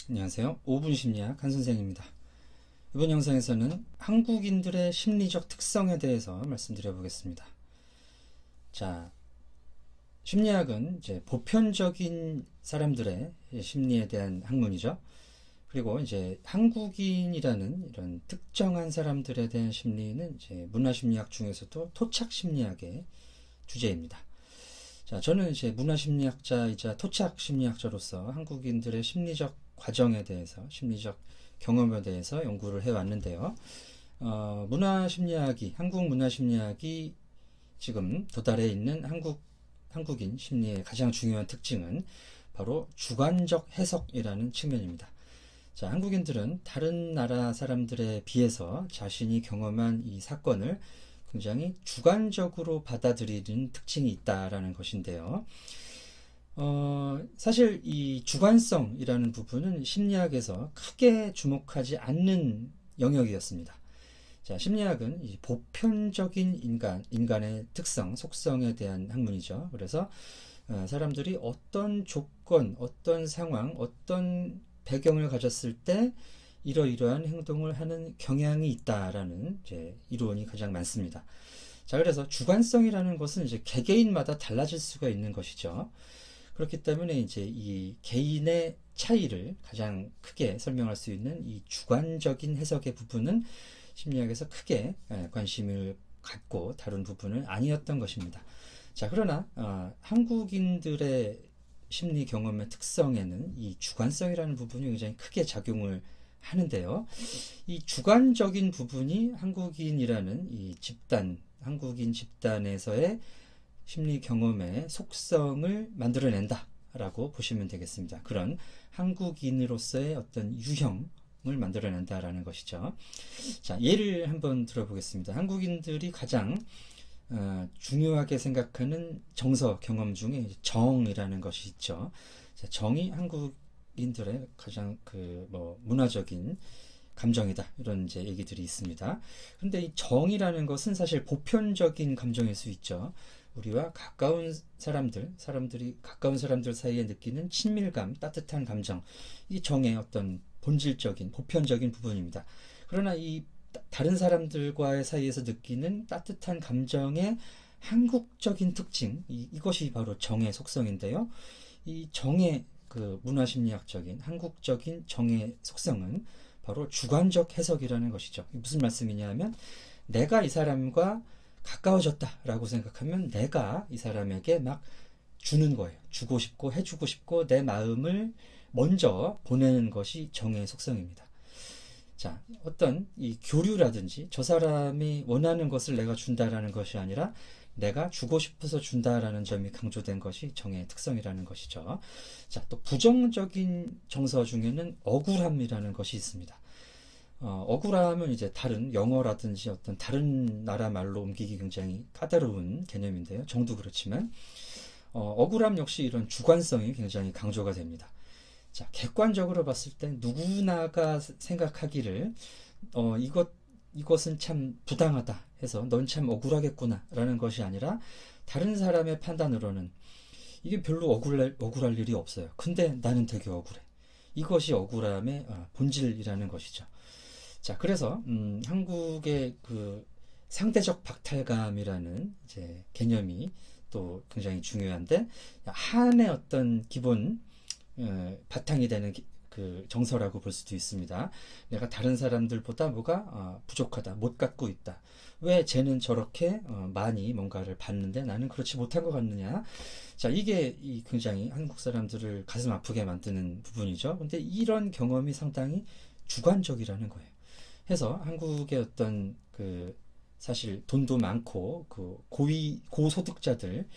안녕하세요. 5분 심리학 한선생입니다. 이번 영상에서는 한국인들의 심리적 특성에 대해서 말씀드려 보겠습니다. 자, 심리학은 이제 보편적인 사람들의 심리에 대한 학문이죠. 그리고 이제 한국인이라는 이런 특정한 사람들에 대한 심리는 이제 문화심리학 중에서도 토착심리학의 주제입니다. 자, 저는 이제 문화심리학자이자 토착심리학자로서 한국인들의 심리적 과정에 대해서, 심리적 경험에 대해서 연구를 해왔는데요. 한국 문화심리학이 지금 도달해 있는 한국인 심리의 가장 중요한 특징은 바로 주관적 해석이라는 측면입니다. 자, 한국인들은 다른 나라 사람들에 비해서 자신이 경험한 이 사건을 굉장히 주관적으로 받아들이는 특징이 있다라는 것인데요. 사실 이 주관성이라는 부분은 심리학에서 크게 주목하지 않는 영역이었습니다. 자, 심리학은 이 보편적인 인간의 특성, 속성에 대한 학문이죠. 그래서 사람들이 어떤 조건, 어떤 상황, 어떤 배경을 가졌을 때 이러이러한 행동을 하는 경향이 있다라는 이제 이론이 가장 많습니다. 자, 그래서 주관성이라는 것은 이제 개개인마다 달라질 수가 있는 것이죠. 그렇기 때문에 이제 이 개인의 차이를 가장 크게 설명할 수 있는 이 주관적인 해석의 부분은 심리학에서 크게 관심을 갖고 다룬 부분은 아니었던 것입니다. 자, 그러나 한국인들의 심리 경험의 특성에는 이 주관성이라는 부분이 굉장히 크게 작용을 하는데요. 이 주관적인 부분이 한국인이라는 이 집단, 한국인 집단에서의 심리 경험의 속성을 만들어낸다 라고 보시면 되겠습니다. 그런 한국인으로서의 어떤 유형을 만들어낸다라는 것이죠. 자, 예를 한번 들어보겠습니다. 한국인들이 가장 중요하게 생각하는 정서 경험 중에 정이라는 것이 있죠. 자, 정이 한국인들의 가장 문화적인 감정이다, 이런 이제 얘기들이 있습니다. 그런데 이 정이라는 것은 사실 보편적인 감정일 수 있죠. 우리와 가까운 사람들이 가까운 사람들 사이에 느끼는 친밀감, 따뜻한 감정, 이 정의 어떤 본질적인, 보편적인 부분입니다. 그러나 이 다른 사람들과의 사이에서 느끼는 따뜻한 감정의 한국적인 특징, 이것이 바로 정의 속성인데요. 이 정의 문화심리학적인, 한국적인 정의 속성은 바로 주관적 해석이라는 것이죠. 무슨 말씀이냐 하면, 내가 이 사람과 가까워졌다라고 생각하면 내가 이 사람에게 막 주는 거예요. 주고 싶고 해주고 싶고 내 마음을 먼저 보내는 것이 정의 속성입니다. 자, 어떤 이 교류라든지 저 사람이 원하는 것을 내가 준다라는 것이 아니라 내가 주고 싶어서 준다라는 점이 강조된 것이 정의 특성이라는 것이죠. 자, 또 부정적인 정서 중에는 억울함이라는 것이 있습니다. 억울함은 이제 다른 영어라든지 어떤 다른 나라 말로 옮기기 굉장히 까다로운 개념인데요. 정도 그렇지만 억울함 역시 이런 주관성이 굉장히 강조가 됩니다. 자, 객관적으로 봤을 때 누구나가 생각하기를 이것은 참 부당하다 해서 넌 참 억울하겠구나 라는 것이 아니라 다른 사람의 판단으로는 이게 별로 억울할 일이 없어요. 근데 나는 되게 억울해. 이것이 억울함의 본질이라는 것이죠. 자, 그래서 한국의 상대적 박탈감이라는 이제 개념이 또 굉장히 중요한데, 한의 어떤 기본 바탕이 되는 정서라고 볼 수도 있습니다. 내가 다른 사람들보다 뭐가 부족하다, 못 갖고 있다. 왜 쟤는 저렇게 많이 뭔가를 받는데 나는 그렇지 못한 것 같느냐. 자, 이게 굉장히 한국 사람들을 가슴 아프게 만드는 부분이죠. 근데 이런 경험이 상당히 주관적이라는 거예요. 해서 한국의 어떤 사실 돈도 많고 고소득자들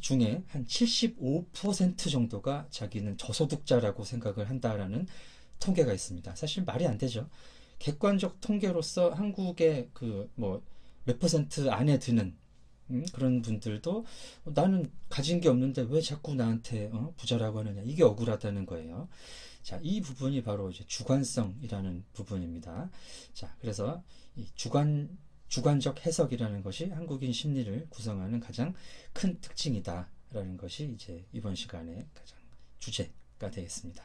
중에 한 75% 정도가 자기는 저소득자라고 생각을 한다라는 통계가 있습니다. 사실 말이 안 되죠. 객관적 통계로서 한국의 몇 퍼센트 안에 드는 그런 분들도 나는 가진 게 없는데 왜 자꾸 나한테 부자라고 하느냐, 이게 억울하다는 거예요. 자, 이 부분이 바로 이제 주관성이라는 부분입니다. 자, 그래서 이 주관적 해석이라는 것이 한국인 심리를 구성하는 가장 큰 특징이다라는 것이 이제 이번 시간의 가장 주제가 되겠습니다.